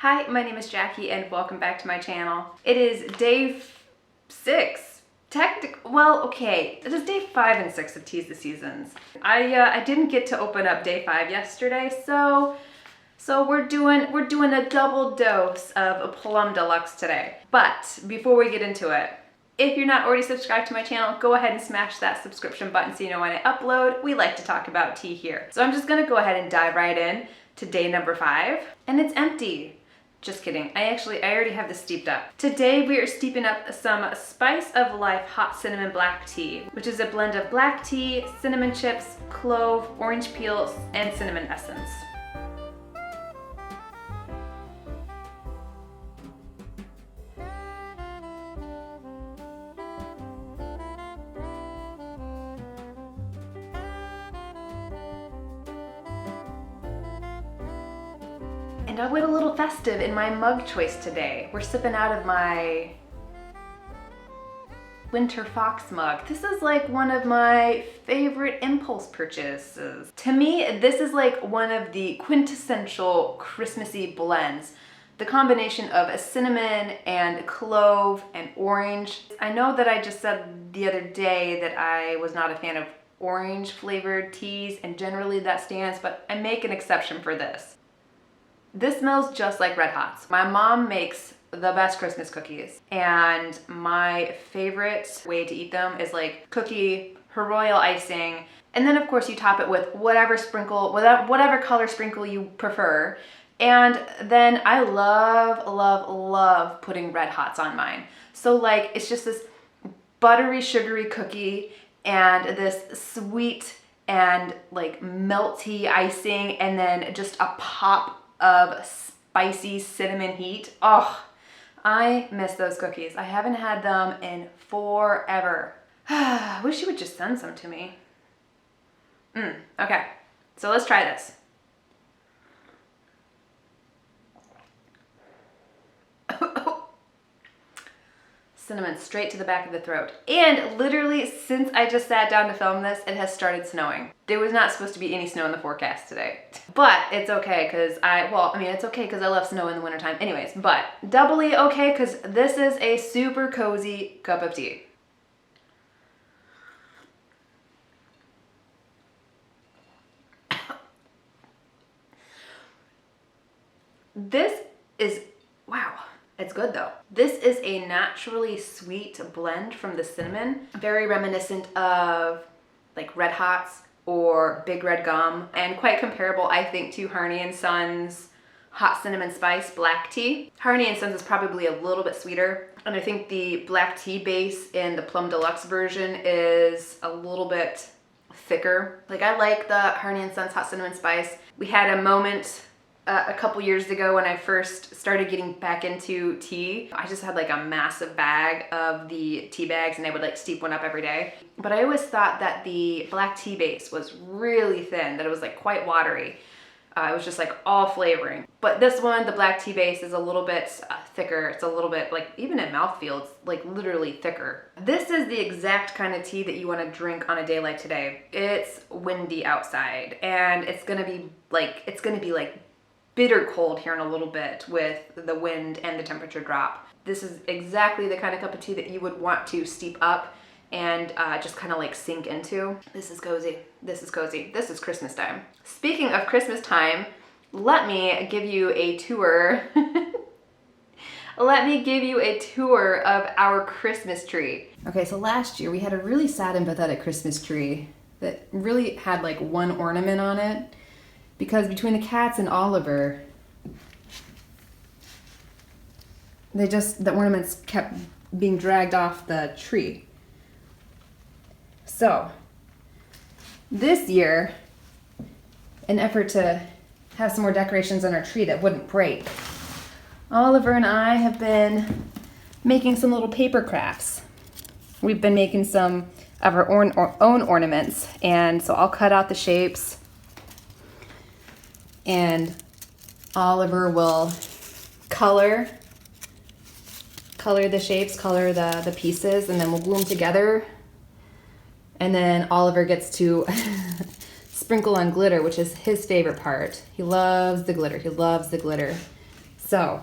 Hi, my name is Jackie and welcome back to my channel. It is day 6. It is day 5 and 6 of Tease the Seasons. I didn't get to open up day 5 yesterday, so we're doing a double dose of a Plum Deluxe today. But before we get into it, if you're not already subscribed to my channel, go ahead and smash that subscription button so you know when I upload. We like to talk about tea here. So I'm just gonna go ahead and dive right in to day number 5, and it's empty. Just kidding, I already have this steeped up. Today we are steeping up some Spice of Life Hot Cinnamon Black Tea, which is a blend of black tea, cinnamon chips, clove, orange peels, and cinnamon essence. And I went a little festive in my mug choice today. We're sipping out of my Winter Fox mug. This is like one of my favorite impulse purchases. To me, this is like one of the quintessential Christmassy blends. The combination of a cinnamon and clove and orange. I know that I just said the other day that I was not a fan of orange flavored teas, and generally that stands, but I make an exception for this. This smells just like Red Hots. My mom makes the best Christmas cookies, and my favorite way to eat them is like cookie, her royal icing, and then of course you top it with whatever color sprinkle you prefer. And then I love putting Red Hots on mine. So like it's just this buttery, sugary cookie and this sweet and like melty icing, and then just a pop of spicy cinnamon heat. Oh, I miss those cookies. I haven't had them in forever. I wish you would just send some to me. Okay, so let's try this. Cinnamon straight to the back of the throat. And literally, since I just sat down to film this, it has started snowing. There was not supposed to be any snow in the forecast today. But it's okay, because it's okay because I love snow in the wintertime anyways, but doubly okay because this is a super cozy cup of tea. This is, wow. It's good though. This is a naturally sweet blend from the cinnamon, very reminiscent of like Red Hots or Big Red Gum, and quite comparable, I think, to Harney & Sons Hot Cinnamon Spice Black Tea. Harney & Sons is probably a little bit sweeter, and I think the black tea base in the Plum Deluxe version is a little bit thicker. Like I like the Harney & Sons Hot Cinnamon Spice. We had a moment a couple years ago when I first started getting back into tea. I just had like a massive bag of the tea bags and I would like steep one up every day. But I always thought that the black tea base was really thin, that it was like quite watery. It was just like all flavoring. But this one, the black tea base, is a little bit thicker. It's a little bit like, even in mouthfeel, it's like literally thicker. This is the exact kind of tea that you want to drink on a day like today. It's windy outside and it's gonna be like bitter cold here in a little bit with the wind and the temperature drop. This is exactly the kind of cup of tea that you would want to steep up and just kind of like sink into. This is cozy. This is cozy. This is Christmas time. Speaking of Christmas time, let me give you a tour. Let me give you a tour of our Christmas tree. Okay, so last year we had a really sad and pathetic Christmas tree that really had like one ornament on it, because between the cats and Oliver, the ornaments kept being dragged off the tree. So this year, in an effort to have some more decorations on our tree that wouldn't break, Oliver and I have been making some little paper crafts. We've been making some of our own ornaments, and so I'll cut out the shapes, and Oliver will color the shapes, color the pieces, and then we'll glue them together. And then Oliver gets to sprinkle on glitter, which is his favorite part. He loves the glitter. So,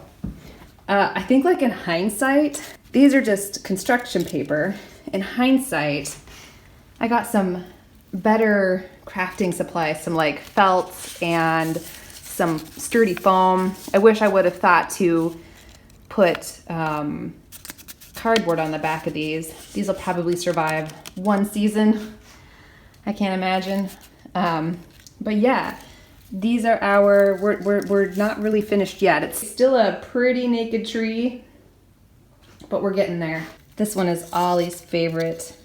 I think like in hindsight, these are just construction paper. In hindsight, I got some better crafting supplies, some like felts and some sturdy foam. I wish I would have thought to put cardboard on the back of these. These will probably survive one season. I can't imagine. But yeah, these are our, we're not really finished yet. It's still a pretty naked tree, but we're getting there. This one is Ollie's favorite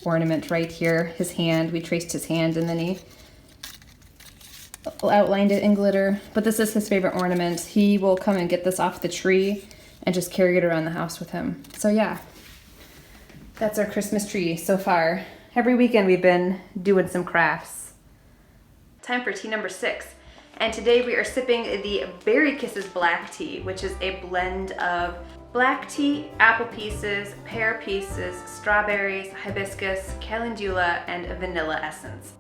ornament right here. His hand, we traced his hand and then he outlined it in glitter. But this is his favorite ornament. He will come and get this off the tree and just carry it around the house with him. So yeah, that's our Christmas tree so far. Every weekend we've been doing some crafts. Time for tea number 6. And today we are sipping the Berry Kisses black tea, which is a blend of black tea, apple pieces, pear pieces, strawberries, hibiscus, calendula, and vanilla essence.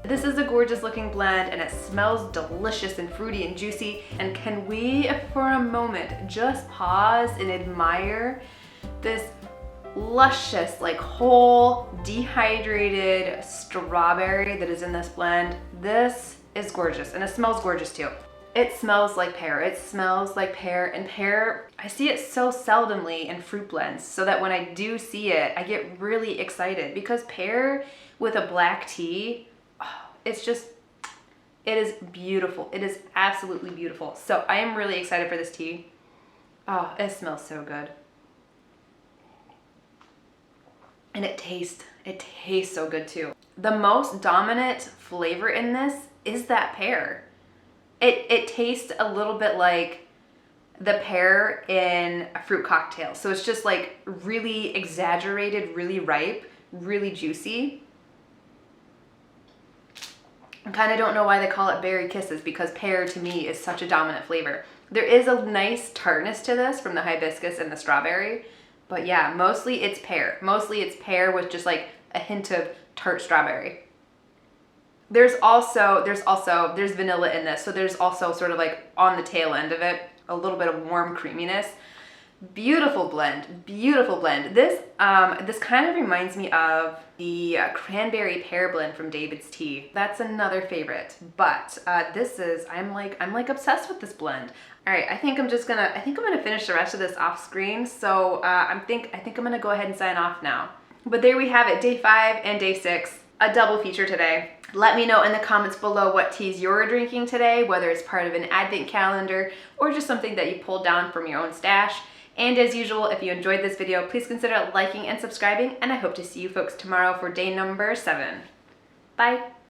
This is a gorgeous looking blend and it smells delicious and fruity and juicy. And can we, for a moment, just pause and admire this luscious, like whole, dehydrated strawberry that is in this blend. This is gorgeous and it smells gorgeous too. It smells like pear. It smells like pear, and pear, I see it so seldomly in fruit blends, so that when I do see it, I get really excited because pear with a black tea, it's just, it is beautiful. It is absolutely beautiful. So I am really excited for this tea. Oh, it smells so good. And it tastes so good too. The most dominant flavor in this is that pear. It tastes a little bit like the pear in a fruit cocktail. So it's just like really exaggerated, really ripe, really juicy. I kind of don't know why they call it Berry Kisses, because pear to me is such a dominant flavor. There is a nice tartness to this from the hibiscus and the strawberry, but yeah, mostly it's pear. Mostly it's pear with just like a hint of tart strawberry. There's vanilla in this, so there's also sort of like on the tail end of it, a little bit of warm creaminess. Beautiful blend, beautiful blend. This kind of reminds me of the cranberry pear blend from David's Tea. That's another favorite, but I'm like obsessed with this blend. All right, I think I'm gonna finish the rest of this off screen. So I think I'm gonna go ahead and sign off now. But there we have it, day 5 and day 6, a double feature today. Let me know in the comments below what teas you're drinking today, whether it's part of an advent calendar or just something that you pulled down from your own stash. And as usual, if you enjoyed this video, please consider liking and subscribing, and I hope to see you folks tomorrow for day number 7. Bye.